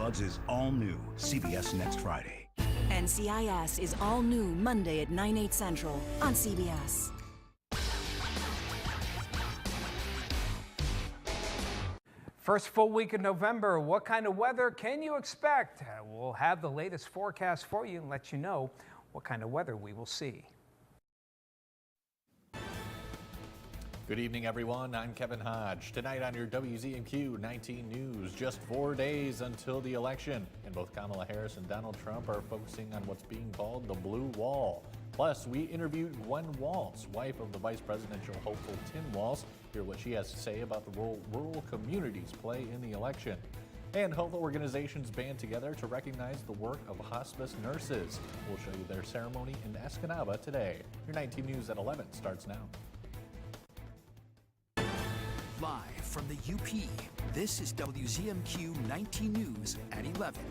Bugs is all new CBS next Friday. NCIS is all new Monday at 9/8 Central on CBS. First full week of November, what kind of weather can you expect? We'll have the latest forecast for you and let you know what kind of weather we will see. Good evening, everyone. I'm Kevin Hodge. Tonight on your WZMQ 19 News, just 4 days until the election, and both Kamala Harris and Donald Trump are focusing on what's being called the Blue Wall. Plus, we interviewed Gwen Walz, wife of the vice presidential hopeful Tim Walz. Hear what she has to say about the role rural communities play in the election. And health organizations band together to recognize the work of hospice nurses. We'll show you their ceremony in Escanaba today. Your 19 News at 11 starts now. Live from the UP, this is WZMQ 19 News at 11.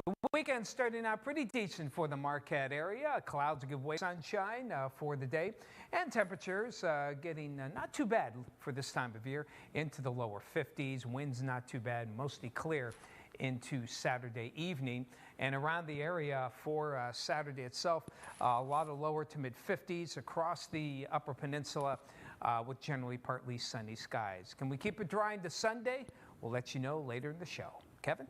The weekend starting out pretty decent for the Marquette area. Clouds give way to sunshine for the day, and temperatures getting not too bad for this time of year, into the lower 50s. Winds not too bad, mostly clear into Saturday evening. And around the area for Saturday itself, a lot of lower to mid 50s across the Upper Peninsula with generally partly sunny skies. Can we keep it dry into Sunday? We'll let you know later in the show. Kevin?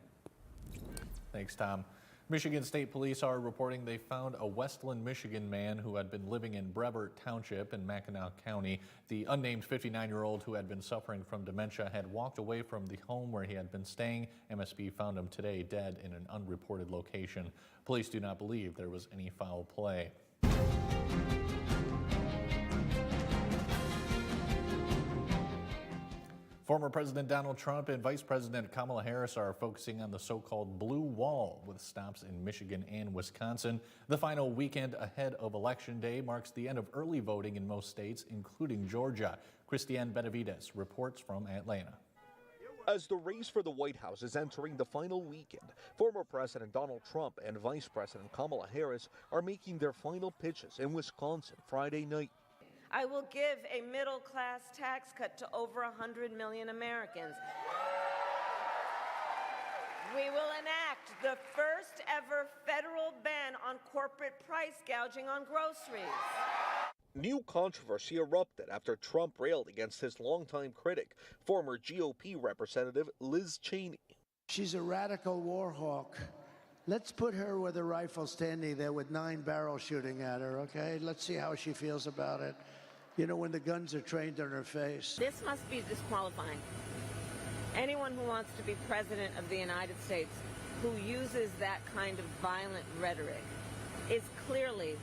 Thanks, Tom. Michigan State Police are reporting they found a Westland, Michigan man who had been living in Brevard Township in Mackinac County. The unnamed 59-year-old who had been suffering from dementia had walked away from the home where he had been staying. MSP found him today dead in an unreported location. Police do not believe there was any foul play. Former President Donald Trump and Vice President Kamala Harris are focusing on the so-called Blue Wall with stops in Michigan and Wisconsin. The final weekend ahead of Election Day marks the end of early voting in most states, including Georgia. Christiane Benavides reports from Atlanta. As the race for the White House is entering the final weekend, former President Donald Trump and Vice President Kamala Harris are making their final pitches in Wisconsin Friday night. I will give a middle-class tax cut to over 100 million Americans. We will enact the first ever federal ban on corporate price gouging on groceries. New controversy erupted after Trump railed against his longtime critic, former GOP Representative Liz Cheney. She's a radical war hawk. Let's put her with a rifle standing there with 9 barrels shooting at her, okay? Let's see how she feels about it. You know, when the guns are trained on her face. This must be disqualifying. Anyone who wants to be president of the United States who uses that kind of violent rhetoric is clearly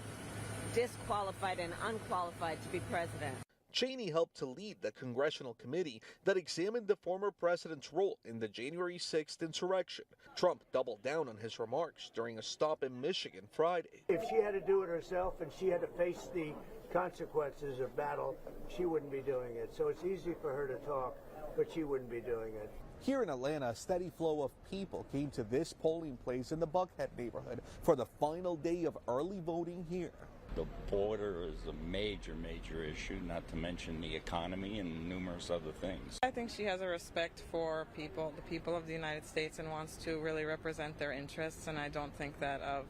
disqualified and unqualified to be president. Cheney helped to lead the congressional committee that examined the former president's role in the January 6th insurrection. Trump doubled down on his remarks during a stop in Michigan Friday. If she had to do it herself and she had to face the consequences of battle, she wouldn't be doing it. So it's easy for her to talk, but she wouldn't be doing it. Here in Atlanta, a steady flow of people came to this polling place in the Buckhead neighborhood for the final day of early voting here. The border is a major issue, not to mention the economy and numerous other things. I think she has a respect for the people of the United States, and wants to really represent their interests, and I don't think that of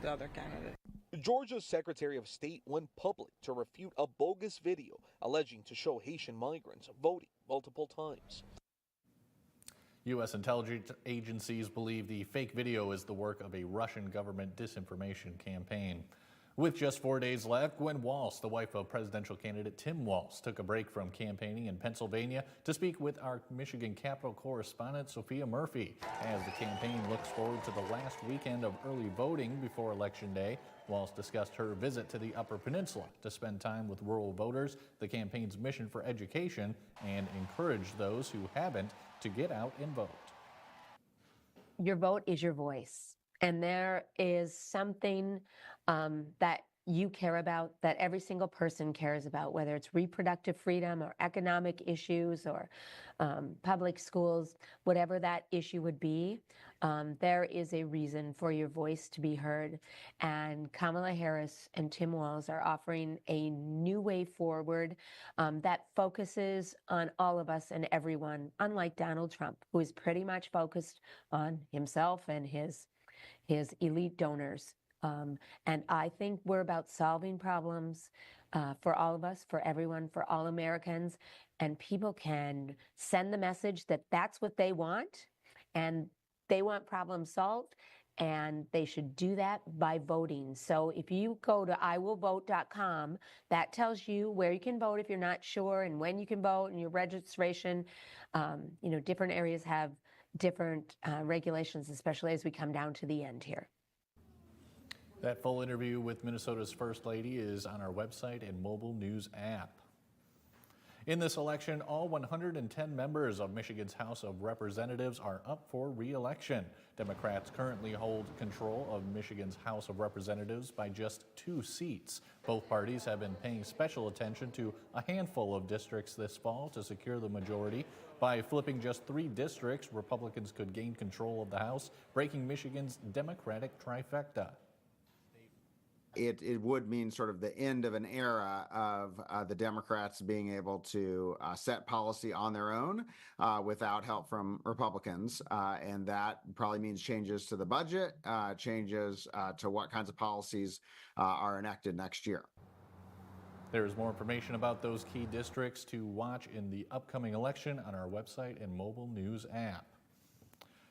the other candidate. Georgia's Secretary of State went public to refute a bogus video alleging to show Haitian migrants voting multiple times. U.S. intelligence agencies believe the fake video is the work of a Russian government disinformation campaign. With just 4 days left, Gwen Walz, the wife of presidential candidate Tim Walz, took a break from campaigning in Pennsylvania to speak with our Michigan Capitol correspondent Sophia Murphy. As the campaign looks forward to the last weekend of early voting before Election Day, Walz discussed her visit to the Upper Peninsula to spend time with rural voters, the campaign's mission for education, and encouraged those who haven't to get out and vote. Your vote is your voice. And there is something that you care about, that every single person cares about, whether it's reproductive freedom or economic issues or public schools, whatever that issue would be, there is a reason for your voice to be heard. And Kamala Harris and Tim Walz are offering a new way forward that focuses on all of us and everyone, unlike Donald Trump, who is pretty much focused on himself and his elite donors. And I think we're about solving problems for all of us, for everyone, for all Americans. And people can send the message that that's what they want, and they want problems solved, and they should do that by voting. So if you go to iwillvote.com, that tells you where you can vote if you're not sure, and when you can vote, and your registration. Different areas have different regulations, especially as we come down to the end here. That full interview with Minnesota's First Lady is on our website and mobile news app. In this election, all 110 members of Michigan's House of Representatives are up for re-election. Democrats currently hold control of Michigan's House of Representatives by just 2 seats. Both parties have been paying special attention to a handful of districts this fall to secure the majority. By flipping just 3 districts, Republicans could gain control of the House, breaking Michigan's Democratic trifecta. It would mean sort of the end of an era of the Democrats being able to set policy on their own without help from Republicans. And that probably means changes to the budget, changes to what kinds of policies are enacted next year. There is more information about those key districts to watch in the upcoming election on our website and mobile news app.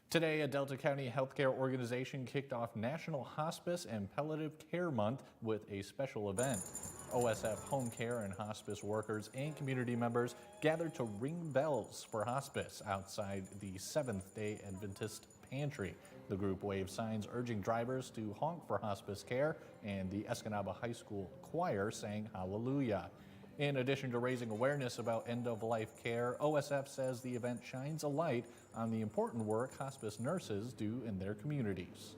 Today, a Delta County healthcare organization kicked off National Hospice and Palliative Care Month with a special event. OSF home care and hospice workers and community members gathered to ring bells for hospice outside the Seventh-day Adventist Pantry. The group waved signs urging drivers to honk for hospice care, and the Escanaba High School choir sang Hallelujah. In addition to raising awareness about end-of-life care, OSF says the event shines a light on the important work hospice nurses do in their communities.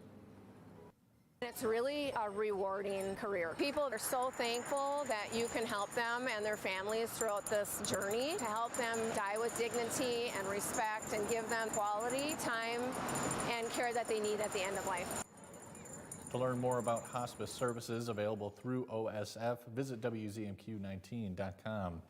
It's really a rewarding career. People are so thankful that you can help them and their families throughout this journey, to help them die with dignity and respect and give them quality time and care that they need at the end of life. To learn more about hospice services available through OSF, visit WZMQ19.com.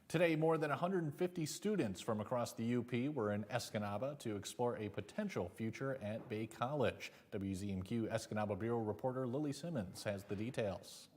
Today, more than 150 students from across the UP were in Escanaba to explore a potential future at Bay College. WZMQ Escanaba Bureau reporter Lily Simmons has the details.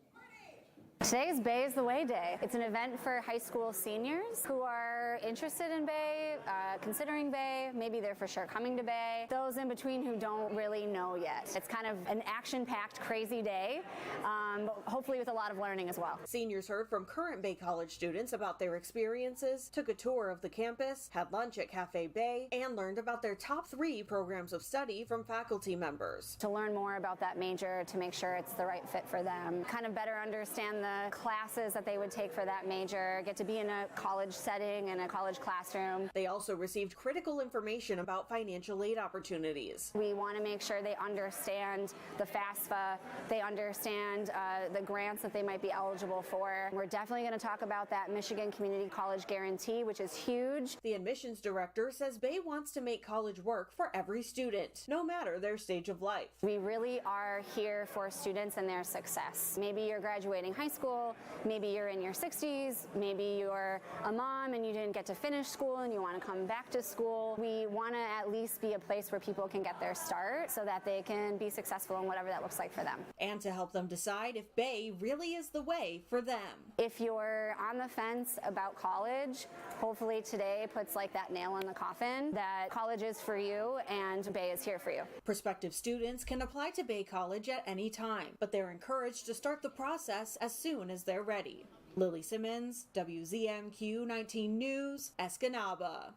Today's Bay is the Way Day. It's an event for high school seniors who are interested in Bay, considering Bay, maybe they're for sure coming to Bay, those in between who don't really know yet. It's kind of an action-packed, crazy day, but hopefully with a lot of learning as well. Seniors heard from current Bay College students about their experiences, took a tour of the campus, had lunch at Cafe Bay, and learned about their top 3 programs of study from faculty members. To learn more about that major, to make sure it's the right fit for them, kind of better understand the classes that they would take for that major, get to be in a college setting, in a college classroom. They also received critical information about financial aid opportunities. We want to make sure they understand the FAFSA, they understand the grants that they might be eligible for. We're definitely going to talk about that Michigan Community College Guarantee, which is huge. The admissions director says Bay wants to make college work for every student, no matter their stage of life. We really are here for students and their success. Maybe you're graduating high school, maybe you're in your 60s, maybe you're a mom and you didn't get to finish school and you want to come back to school. We want to at least be a place where people can get their start so that they can be successful in whatever that looks like for them. And to help them decide if Bay really is the way for them. If you're on the fence about college, hopefully today puts like that nail in the coffin that college is for you and Bay is here for you. Prospective students can apply to Bay College at any time, but they're encouraged to start the process as soon as they're ready. Lily Simmons, WZMQ 19 News, Escanaba.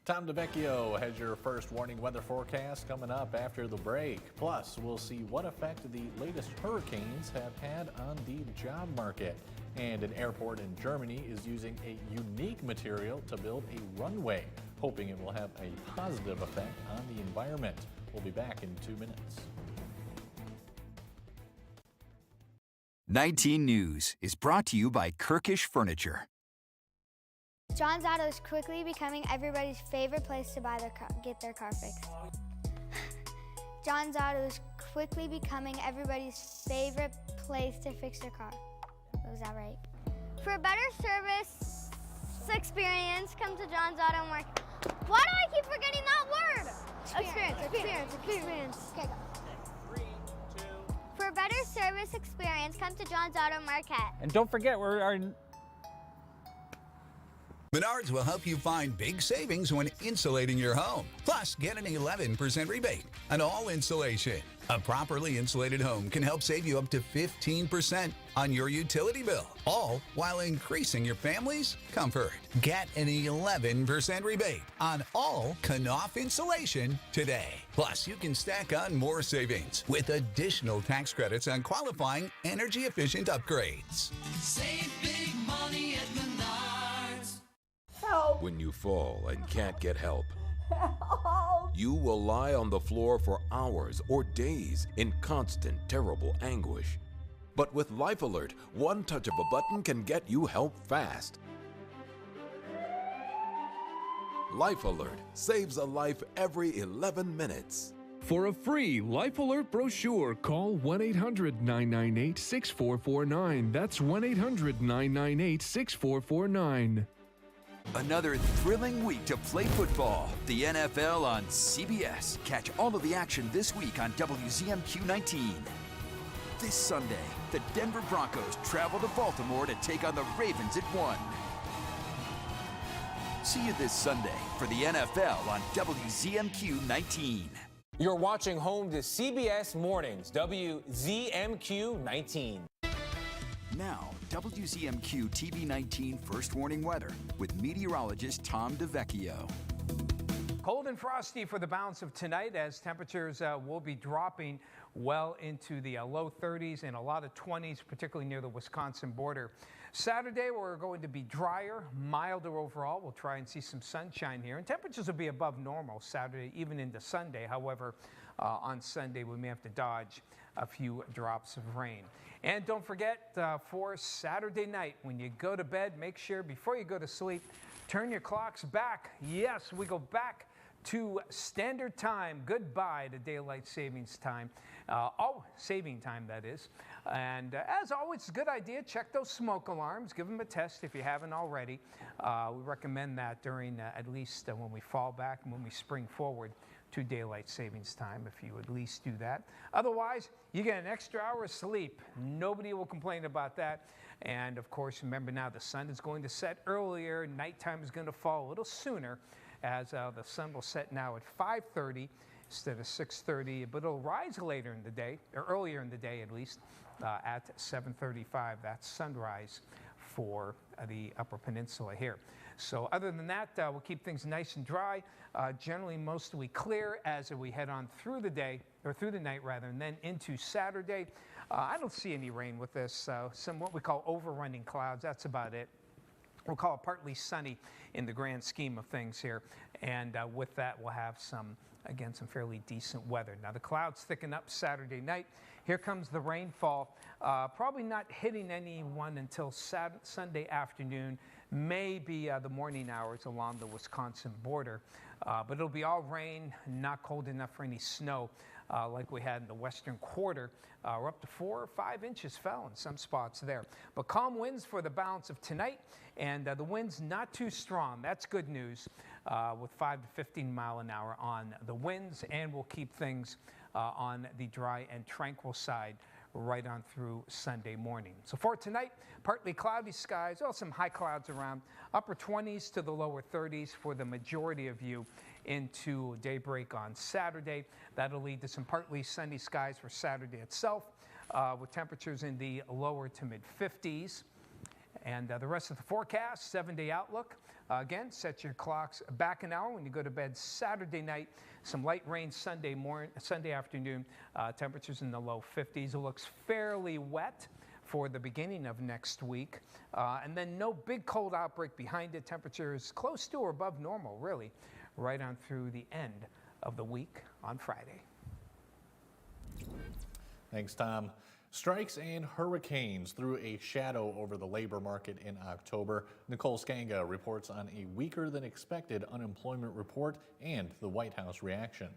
Tom DeVecchio has your first warning weather forecast coming up after the break. Plus, we'll see what effect the latest hurricanes have had on the job market. And an airport in Germany is using a unique material to build a runway, hoping it will have a positive effect on the environment. We'll be back in 2 minutes. 19 News is brought to you by Kirkish Furniture. John's Auto is quickly becoming everybody's favorite place to get their car fixed. John's Auto is quickly becoming everybody's favorite place to fix their car. Was that right? For a better service experience, come to John's Auto Market. Why do I keep forgetting that word? Experience. Okay, go. 3, 2. For a better service experience, come to John's Auto Market. And don't forget, Menards will help you find big savings when insulating your home. Plus, get an 11% rebate on all insulation. A properly insulated home can help save you up to 15% on your utility bill, all while increasing your family's comfort. Get an 11% rebate on all Knauf insulation today. Plus, you can stack on more savings with additional tax credits on qualifying energy-efficient upgrades. Save big money at Menards. Help. When you fall and can't get help, you will lie on the floor for hours or days in constant, terrible anguish. But with Life Alert, one touch of a button can get you help fast. Life Alert saves a life every 11 minutes. For a free Life Alert brochure, call 1-800-998-6449. That's 1-800-998-6449. Another thrilling week to play football. The NFL on CBS. Catch all of the action this week on WZMQ 19. This Sunday, the Denver Broncos travel to Baltimore to take on the Ravens at 1. See you this Sunday for the NFL on WZMQ 19. You're watching home to CBS Mornings, WZMQ 19. Now, WZMQ TV 19 First Warning Weather with meteorologist Tom DeVecchio. Cold and frosty for the balance of tonight as temperatures will be dropping well into the low 30s and a lot of 20s, particularly near the Wisconsin border. Saturday, we're going to be drier, milder overall. We'll try and see some sunshine here, and temperatures will be above normal Saturday, even into Sunday. However, on Sunday, we may have to dodge a few drops of rain. And don't forget, for Saturday night, when you go to bed, make sure before you go to sleep, turn your clocks back. Yes, we go back to standard time. Goodbye to daylight savings time. Saving time, that is. And as always, it's a good idea. Check those smoke alarms. Give them a test if you haven't already. We recommend that during at least when we fall back and when we spring forward to daylight savings time, if you at least do that. Otherwise, you get an extra hour of sleep. Nobody will complain about that. And of course, remember now the sun is going to set earlier. Nighttime is going to fall a little sooner, as the sun will set now at 5:30 instead of 6:30, but it'll rise later in the day, or earlier in the day at least, at 7:35. That's sunrise for the Upper Peninsula here. So other than that, we'll keep things nice and dry, generally mostly clear as we head on through the day, or through the night rather, and then into Saturday. I don't see any rain with this, some what we call overrunning clouds, that's about it. We'll call it partly sunny in the grand scheme of things here, and with that we'll have some fairly decent weather. Now the clouds thicken up Saturday night. Here comes the rainfall, probably not hitting anyone until Sunday afternoon, maybe the morning hours along the Wisconsin border, but it'll be all rain, not cold enough for any snow like we had in the western quarter. We're up to 4 or 5 inches fell in some spots there. But calm winds for the balance of tonight, and the winds not too strong. That's good news, with 5 to 15 mile an hour on the winds, and we'll keep things on the dry and tranquil side right on through Sunday morning. So for tonight, partly cloudy skies, some high clouds around, upper 20s to the lower 30s for the majority of you into daybreak on Saturday. That'll lead to some partly sunny skies for Saturday itself, with temperatures in the lower to mid 50s. And the rest of the forecast, 7-day outlook. Again, set your clocks back an hour when you go to bed Saturday night. Some light rain Sunday afternoon. Temperatures in the low 50s. It looks fairly wet for the beginning of next week. And then no big cold outbreak behind it. Temperatures close to or above normal, really, right on through the end of the week on Friday. Thanks, Tom. Strikes and hurricanes threw a shadow over the labor market in October. Nicole Skanga reports on a weaker than expected unemployment report and the White House reaction.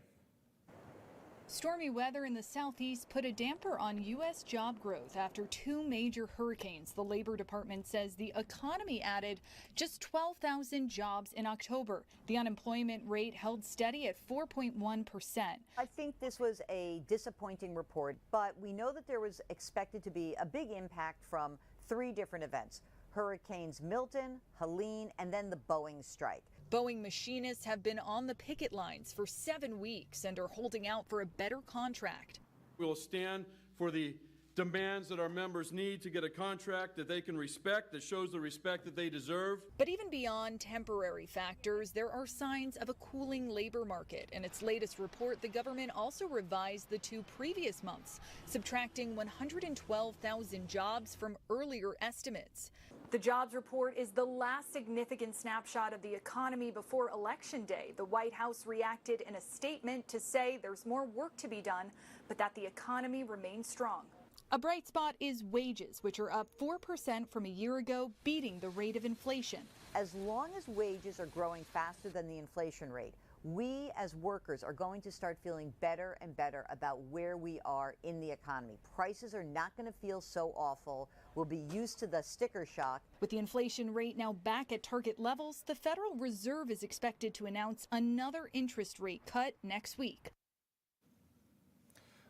Stormy weather in the southeast put a damper on U.S. job growth after two major hurricanes. The Labor Department says the economy added just 12,000 jobs in October. The unemployment rate held steady at 4.1%. I think this was a disappointing report, but we know that there was expected to be a big impact from three different events: Hurricanes Milton, Helene, and then the Boeing strike. Boeing machinists have been on the picket lines for 7 weeks and are holding out for a better contract. We will stand for the demands that our members need to get a contract that they can respect, that shows the respect that they deserve. But even beyond temporary factors, there are signs of a cooling labor market. In its latest report, the government also revised the two previous months, subtracting 112,000 jobs from earlier estimates. The jobs report is the last significant snapshot of the economy before Election Day. The White House reacted in a statement to say there's more work to be done, but that the economy remains strong. A bright spot is wages, which are up 4% from a year ago, beating the rate of inflation. As long as wages are growing faster than the inflation rate, we as workers are going to start feeling better and better about where we are in the economy. Prices are not going to feel so awful. We'll be used to the sticker shock. With the inflation rate now back at target levels, the Federal Reserve is expected to announce another interest rate cut next week.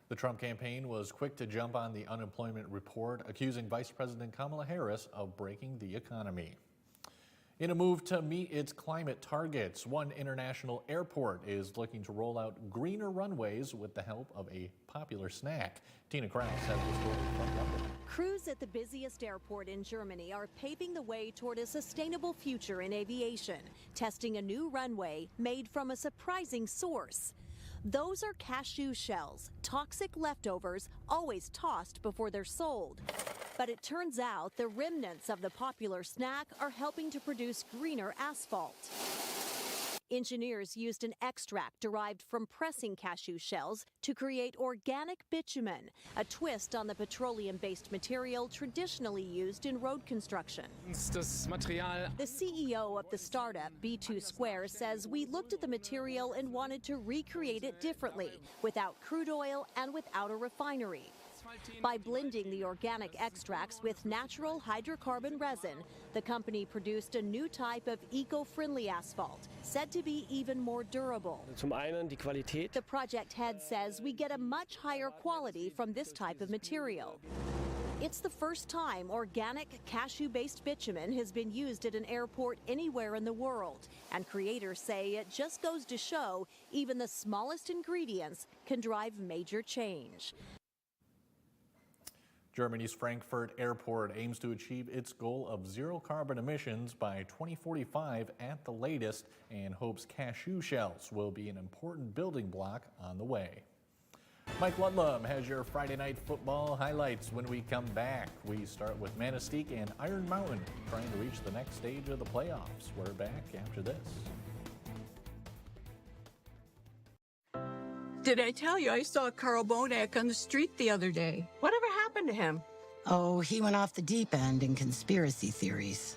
The Trump campaign was quick to jump on the unemployment report, accusing Vice President Kamala Harris of breaking the economy. In a move to meet its climate targets, one international airport is looking to roll out greener runways with the help of a popular snack. Tina Krause has the story from London. Crews at the busiest airport in Germany are paving the way toward a sustainable future in aviation, testing a new runway made from a surprising source. Those are cashew shells, toxic leftovers always tossed before they're sold. But it turns out the remnants of the popular snack are helping to produce greener asphalt. Engineers used an extract derived from pressing cashew shells to create organic bitumen, a twist on the petroleum-based material traditionally used in road construction. The CEO of the startup, B2 Square, says we looked at the material and wanted to recreate it differently, without crude oil and without a refinery. By blending the organic extracts with natural hydrocarbon resin, the company produced a new type of eco-friendly asphalt, said to be even more durable. The project head says we get a much higher quality from this type of material. It's the first time organic cashew-based bitumen has been used at an airport anywhere in the world, and creators say it just goes to show even the smallest ingredients can drive major change. Germany's Frankfurt Airport aims to achieve its goal of zero carbon emissions by 2045 at the latest and hopes cashew shells will be an important building block on the way. Mike Ludlum has your Friday Night Football highlights when we come back. We start with Manistee and Iron Mountain trying to reach the next stage of the playoffs. We're back after this. Did I tell you I saw Carl Bodak on the street the other day? Whatever happened to him? Oh, he went off the deep end in conspiracy theories.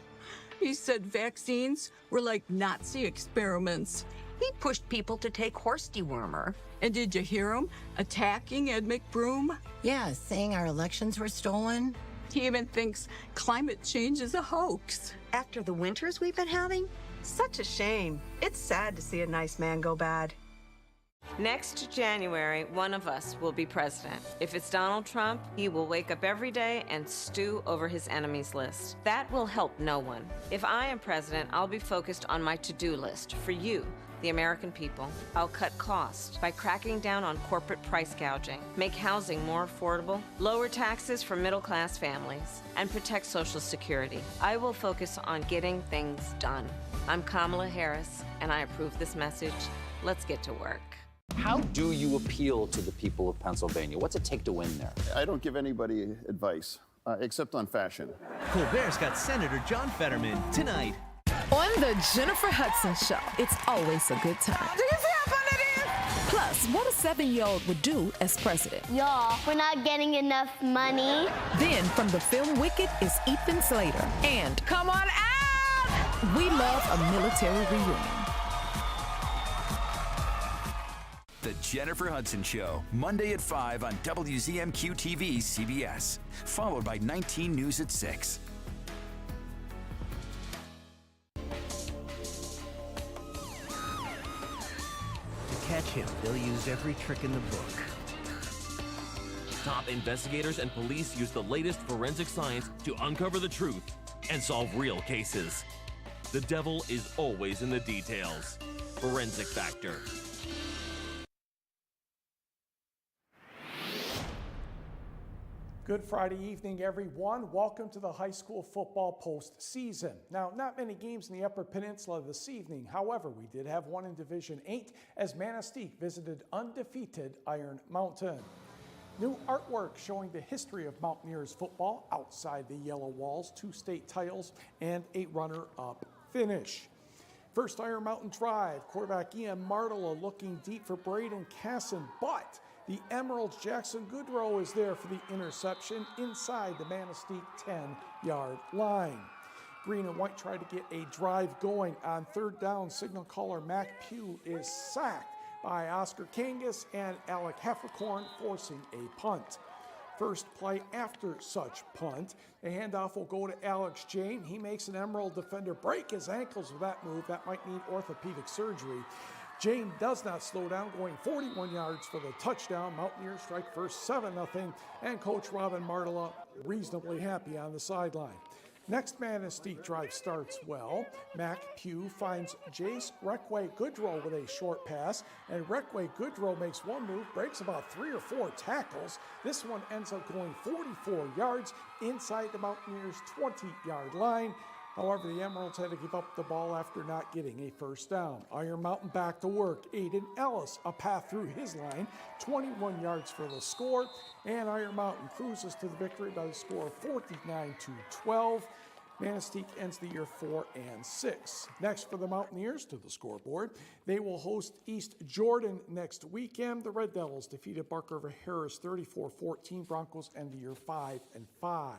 He said vaccines were like Nazi experiments. He pushed people to take horse dewormer. And did you hear him attacking Ed McBroom? Yeah, saying our elections were stolen. He even thinks climate change is a hoax. After the winters we've been having? Such a shame. It's sad to see a nice man go bad. Next January, one of us will be president. If it's Donald Trump, he will wake up every day and stew over his enemies list. That will help no one. If I am president, I'll be focused on my to-do list for you, the American people. I'll cut costs by cracking down on corporate price gouging, make housing more affordable, lower taxes for middle-class families, and protect Social Security. I will focus on getting things done. I'm Kamala Harris, and I approve this message. Let's get to work. How do you appeal to the people of Pennsylvania? What's it take to win there? I don't give anybody advice, except on fashion. Colbert's got Senator John Fetterman tonight. On the Jennifer Hudson Show, it's always a good time. Do you see how fun it is? Plus, what a 7-year-old would do as president. Y'all, we're not getting enough money. Then, from the film Wicked is Ethan Slater. And come on out! We love a military reunion. The Jennifer Hudson Show, Monday at 5 on WZMQ TV CBS, followed by 19 News at 6. To catch him, they'll use every trick in the book. Top investigators and police use the latest forensic science to uncover the truth and solve real cases. The devil is always in the details. Forensic Factor. Good Friday evening, everyone. Welcome to the high school football postseason. Now, not many games in the Upper Peninsula this evening. However, we did have one in Division 8 as Manistee visited undefeated Iron Mountain. New artwork showing the history of Mountaineers football outside the yellow walls, 2 state titles, and a runner-up finish. First Iron Mountain drive, quarterback Ian Martela looking deep for Braden Casson, but the Emeralds' Jackson Goodrow is there for the interception inside the Manistee 10-yard line. Green and white try to get a drive going. On third down, signal caller Mac Pugh is sacked by Oscar Kangas and Alec Heffercorn, forcing a punt. First play after such punt, the handoff will go to Alex Jane. He makes an Emerald defender break his ankles with that move. That might need orthopedic surgery. Jane does not slow down, going 41 yards for the touchdown. Mountaineers strike first 7-0, and Coach Robin Martela reasonably happy on the sideline. Next Manistee drive starts well. Mac Pugh finds Jace Reckway Goodrow with a short pass, and Reckway Goodrow makes one move, breaks about 3 or 4 tackles. This one ends up going 44 yards inside the Mountaineers' 20-yard line. However, the Emeralds had to give up the ball after not getting a first down. Iron Mountain back to work. Aiden Ellis, a path through his line, 21 yards for the score, and Iron Mountain cruises to the victory by the score of 49-12. Manistee ends the year 4-6. Next for the Mountaineers to the scoreboard, they will host East Jordan next weekend. The Red Devils defeated Bark River Harris 34-14. Broncos end the year 5-5.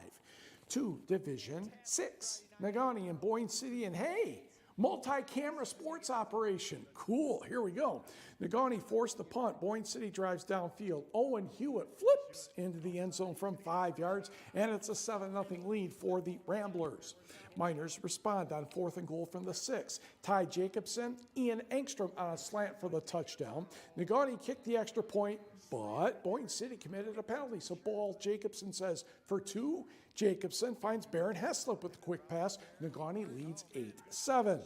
To Division 6, Negaunee and Boyne City, and hey, multi-camera sports operation. Cool, here we go. Negaunee forced the punt. Boyne City drives downfield. Owen Hewitt flips into the end zone from 5 yards, and it's a 7-0 lead for the Ramblers. Miners respond on 4th and goal from the 6. Ty Jacobson, Ian Engstrom on a slant for the touchdown. Negaunee kicked the extra point, but Boyne City committed a penalty, so ball Jacobson says for 2. Jacobson finds Barron Heslop with the quick pass. Negaunee leads 8-7.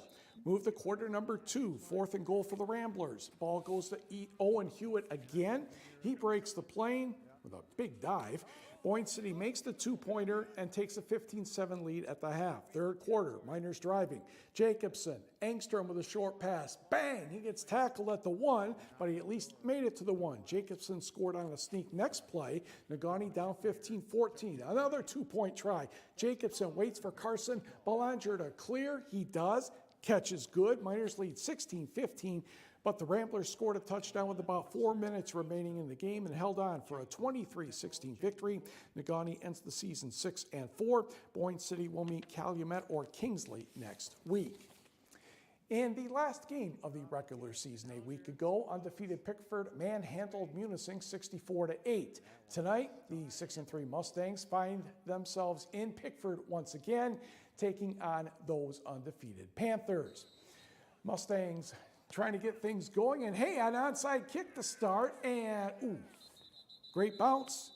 Move to quarter number 2, 4th and goal for the Ramblers. Ball goes to Owen Hewitt again. He breaks the plane with a big dive. Boyne City makes the 2-pointer and takes a 15-7 lead at the half. Third quarter, Miners driving. Jacobson, Engstrom with a short pass. Bang! He gets tackled at the 1, but he at least made it to the 1. Jacobson scored on a sneak. Next play, Negaunee down 15-14. Another 2-point try. Jacobson waits for Carson Belanger to clear. He does. Catch is good. Miners lead 16-15. But the Ramblers scored a touchdown with about 4 minutes remaining in the game and held on for a 23-16 victory. Negaunee ends the season 6-4. Boyne City will meet Calumet or Kingsley next week. In the last game of the regular season a week ago, undefeated Pickford manhandled Munising 64-8. Tonight, the 6-3 Mustangs find themselves in Pickford once again, taking on those undefeated Panthers. Mustangs trying to get things going, and hey, an onside kick to start, and great bounce,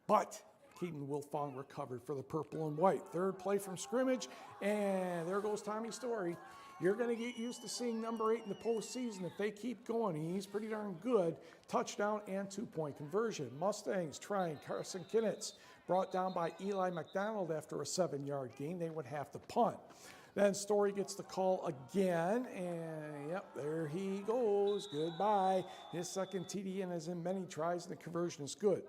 but Keaton Wilfong recovered for the purple and white. Third play from scrimmage, and there goes Tommy Story. You're going to get used to seeing number 8 in the postseason if they keep going. He's pretty darn good. Touchdown and 2-point conversion. Mustangs trying. Carson Kinnitz brought down by Eli McDonald after a 7-yard gain. They would have to punt. Then Story gets the call again, and yep, there he goes. Goodbye. His second TD and as in many tries, and the conversion is good.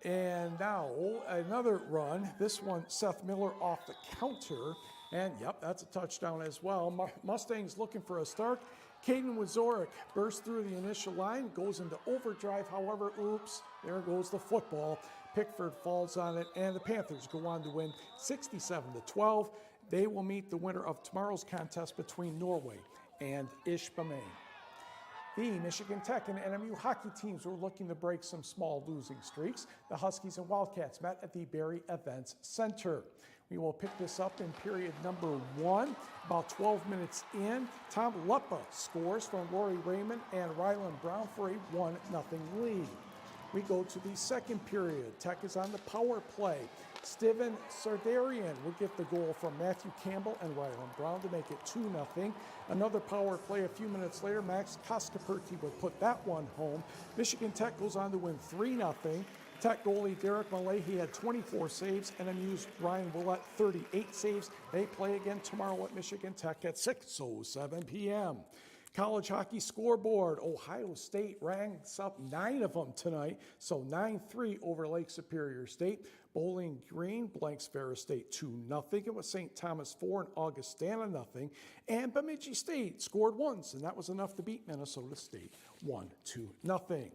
And now another run. This one, Seth Miller off the counter. And, yep, that's a touchdown as well. Mustangs looking for a start. Caden Wazorek bursts through the initial line, goes into overdrive. However, oops, there goes the football. Pickford falls on it, and the Panthers go on to win 67-12. They will meet the winner of tomorrow's contest between Norway and Ishpeming. The Michigan Tech and NMU hockey teams were looking to break some small losing streaks. The Huskies and Wildcats met at the Barry Events Center. We will pick this up in period number 1. About 12 minutes in, Tom Luppa scores from Rory Raymond and Rylan Brown for a 1-0 lead. We go to the second period. Tech is on the power play. Steven Sardarian will get the goal from Matthew Campbell and Rylan Brown to make it 2-0. Another power play a few minutes later. Max Koskaperti would put that one home. Michigan Tech goes on to win 3-0. Tech goalie Derek Malahy had 24 saves, and NMU's Ryan Willett 38 saves. They play again tomorrow at Michigan Tech at 6:07 p.m. College hockey scoreboard. Ohio State ranks up 9 of them tonight, so 9-3 over Lake Superior State. Bowling Green blanks Ferris State 2-0. It was St. Thomas 4 and Augustana 0. And Bemidji State scored once, and that was enough to beat Minnesota State 1-0.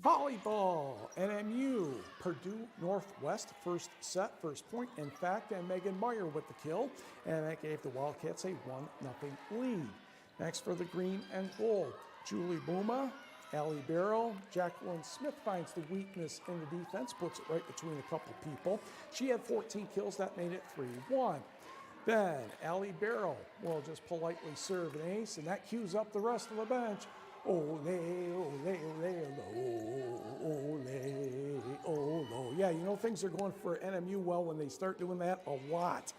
Volleyball, NMU, Purdue Northwest, first set, first point, in fact, and Megan Meyer with the kill, and that gave the Wildcats a 1-0 lead. Next for the green and gold, Julie Buma, Allie Barrow, Jacqueline Smith finds the weakness in the defense, puts it right between a couple people. She had 14 kills, that made it 3-1. Then Allie Barrow will just politely serve an ace, and that cues up the rest of the bench. Ole, ole, ole, ole, ole. Yeah, you know things are going for NMU well when they start doing that a lot.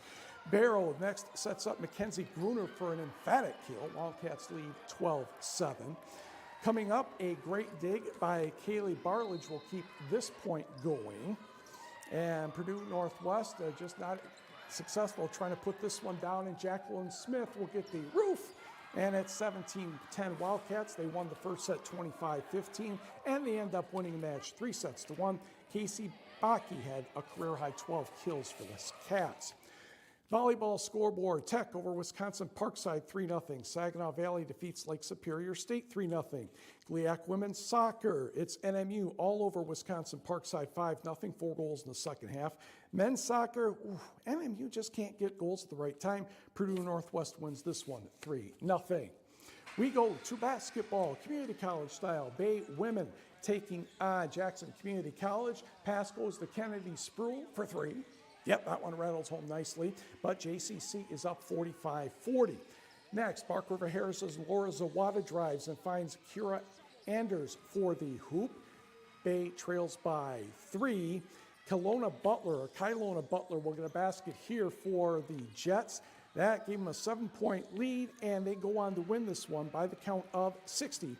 Barrow next sets up Mackenzie Gruner for an emphatic kill. Wildcats lead 12-7. Coming up, a great dig by Kaylee Barledge will keep this point going. And Purdue Northwest just not successful trying to put this one down, and Jacqueline Smith will get the roof. And at 17-10 Wildcats, they won the first set 25-15, and they end up winning the match 3-1. Casey Bakke had a career-high 12 kills for the Cats. Volleyball scoreboard, Tech over Wisconsin Parkside 3-0. Saginaw Valley defeats Lake Superior State 3-0. GLIAC women's soccer, it's NMU all over Wisconsin Parkside 5-0, 4 goals in the second half. Men's soccer, NMU just can't get goals at the right time. Purdue Northwest wins this one 3-0. We go to basketball, community college style. Bay women taking on Jackson Community College. Pass goes to Kennedy Spruill for 3. Yep, that one rattles home nicely, but JCC is up 45-40. Next, Bark River Harris's Laura Zawada drives and finds Kira Anders for the hoop. Bay trails by 3. Kylona Butler will get a basket here for the Jets. That gave them a 7-point lead, and they go on to win this one by the count of 60-57.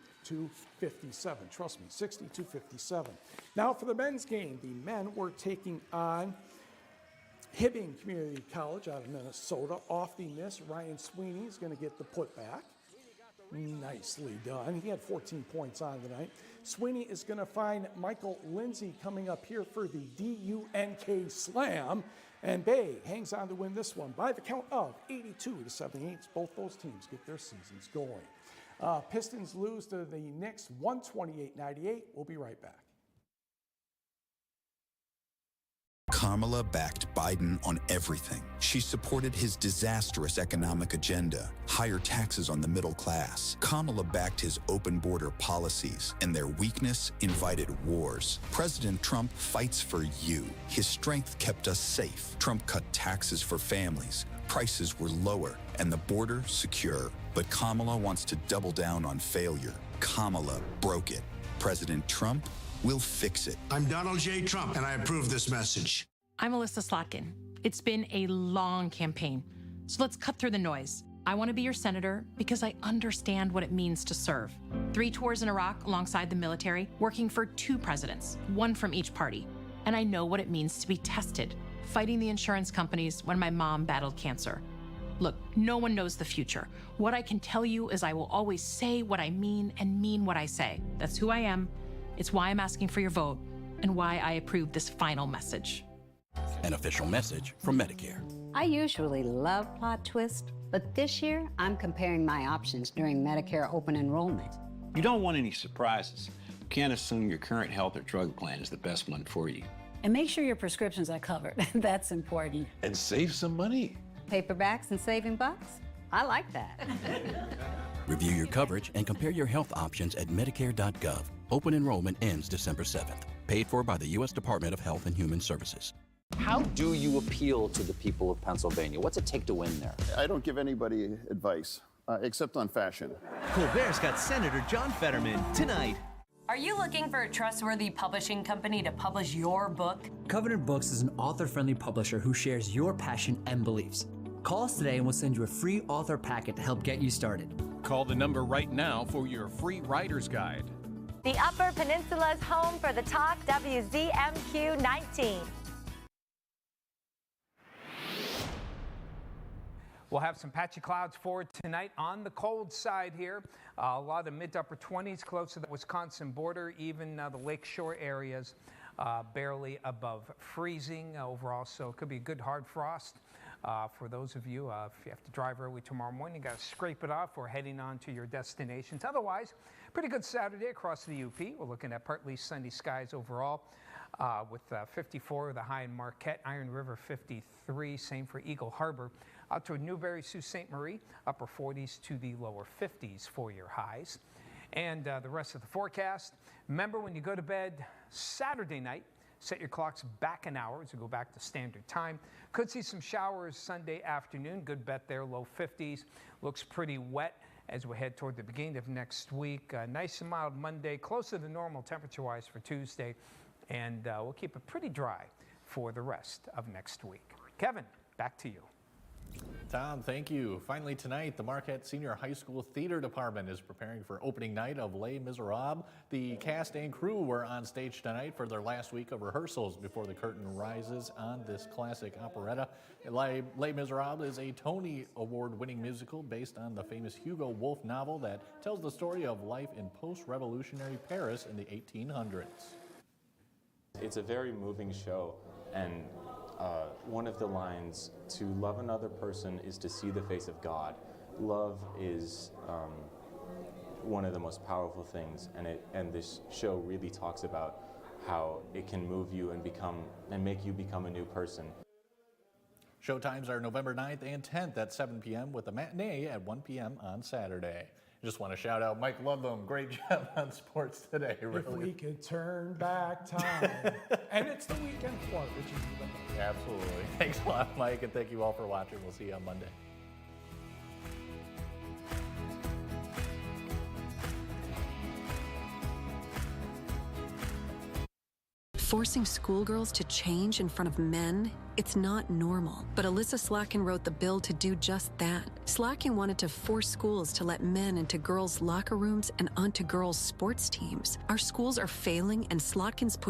Trust me, 60-57. Now for the men's game, the men were taking on Hibbing Community College out of Minnesota. Off the miss, Ryan Sweeney is going to get the putback. Nicely done. He had 14 points on tonight. Sweeney is going to find Michael Lindsay coming up here for the DUNK Slam. And Bay hangs on to win this one by the count of 82-78. Both those teams get their seasons going. Pistons lose to the Knicks 128-98. We'll be right back. Kamala backed Biden on everything. She supported his disastrous economic agenda, higher taxes on the middle class. Kamala backed his open border policies, and their weakness invited wars. President Trump fights for you. His strength kept us safe. Trump cut taxes for families. Prices were lower, and the border secure. But Kamala wants to double down on failure. Kamala broke it. President Trump will fix it. I'm Donald J. Trump, and I approve this message. I'm Alyssa Slotkin. It's been a long campaign, so let's cut through the noise. I want to be your senator because I understand what it means to serve. 3 tours in Iraq alongside the military, working for 2 presidents, 1 from each party. And I know what it means to be tested, fighting the insurance companies when my mom battled cancer. Look, no one knows the future. What I can tell you is I will always say what I mean and mean what I say. That's who I am. It's why I'm asking for your vote and why I approve this final message. An official message from Medicare. I usually love plot twists, but this year I'm comparing my options during Medicare open enrollment. You don't want any surprises. You can't assume your current health or drug plan is the best one for you. And make sure your prescriptions are covered. That's important. And save some money. Paperbacks and saving bucks? I like that. Review your coverage and compare your health options at Medicare.gov. Open enrollment ends December 7th. Paid for by the U.S. Department of Health and Human Services. How do you appeal to the people of Pennsylvania? What's it take to win there? I don't give anybody advice, except on fashion. Colbert's got Senator John Fetterman tonight. Are you looking for a trustworthy publishing company to publish your book? Covenant Books is an author-friendly publisher who shares your passion and beliefs. Call us today and we'll send you a free author packet to help get you started. Call the number right now for your free writer's guide. The Upper Peninsula's home for the talk, WZMQ 19. We'll have some patchy clouds for tonight on the cold side here. A lot of mid to upper 20s close to the Wisconsin border, even the lakeshore areas barely above freezing overall. So it could be a good hard frost for those of you. If you have to drive early tomorrow morning, you got to scrape it off or heading on to your destinations. Otherwise, pretty good Saturday across the UP. We're looking at partly sunny skies overall. With 54 the high in Marquette, Iron River 53, same for Eagle Harbor. Out to Newberry, Sault Ste. Marie, upper 40s to the lower 50s for your highs. And the rest of the forecast, remember when you go to bed Saturday night, set your clocks back an hour to go back to standard time. Could see some showers Sunday afternoon, good bet there, low 50s. Looks pretty wet as we head toward the beginning of next week. Nice and mild Monday, closer to normal temperature-wise for Tuesday. And we'll keep it pretty dry for the rest of next week. Kevin, back to you. Tom, thank you. Finally tonight, the Marquette Senior High School Theater Department is preparing for opening night of Les Miserables. The cast and crew were on stage tonight for their last week of rehearsals before the curtain rises on this classic operetta. Les Miserables is a Tony Award-winning musical based on the famous Hugo Wolf novel that tells the story of life in post-revolutionary Paris in the 1800s. It's a very moving show, and one of the lines, to love another person is to see the face of God. Love is one of the most powerful things, and this show really talks about how it can move you and make you become a new person. Showtimes are November 9th and 10th at 7 p.m. with a matinee at 1 p.m. on Saturday. Just want to shout out Mike Ludlam. Great job on sports today, really. If we could turn back time. And it's the weekend for it, which is even better. Absolutely. Thanks a lot, Mike, and thank you all for watching. We'll see you on Monday. Forcing schoolgirls to change in front of men, it's not normal. But Alyssa Slotkin wrote the bill to do just that. Slotkin wanted to force schools to let men into girls' locker rooms and onto girls' sports teams. Our schools are failing, and Slotkin's push